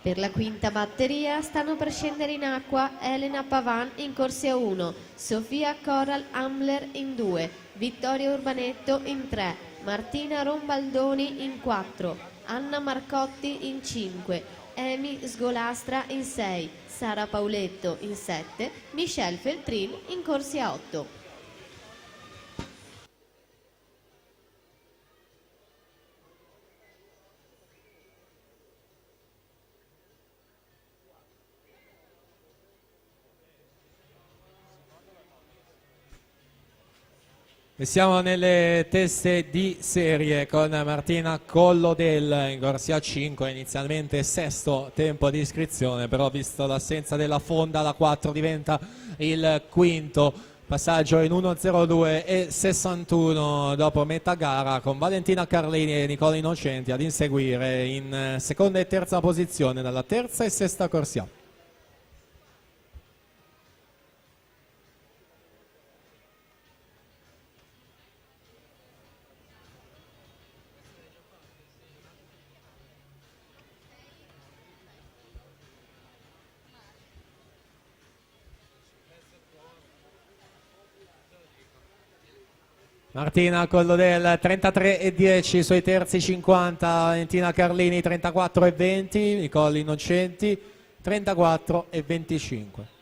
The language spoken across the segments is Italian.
Per la quinta batteria stanno per scendere in acqua Elena Pavan in corsia 1, Sofia Coral Amler in 2, Vittoria Urbanetto in 3, Martina Rombaldoni in 4, Anna Marcotti in 5, Emi Sgolastra in 6, Sara Pauletto in 7, Michelle Feltrin in corsia 8. E siamo nelle teste di serie con Martina Collodel in corsia 5, inizialmente sesto tempo di iscrizione, però visto l'assenza della fonda la 4 diventa il quinto. Passaggio in 1.02 e 61 dopo metà gara, con Valentina Carlini e Nicola Innocenti ad inseguire in seconda e terza posizione dalla terza e sesta corsia. Martina Collodel 33,10 sui terzi 50, Valentina Carlini 34,20, Nicola Innocenti 34,25.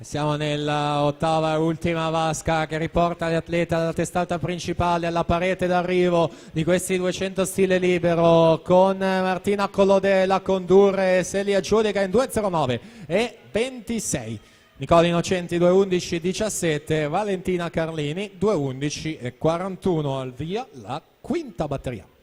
Siamo nell'ottava e ultima vasca che riporta gli atleti dalla testata principale alla parete d'arrivo di questi 200 stile libero, con Martina Collodel a condurre, se li aggiudica in 2.09 e 26. Nicola Innocenti 2.11 17, Valentina Carlini 2.11 e 41. Al via la quinta batteria.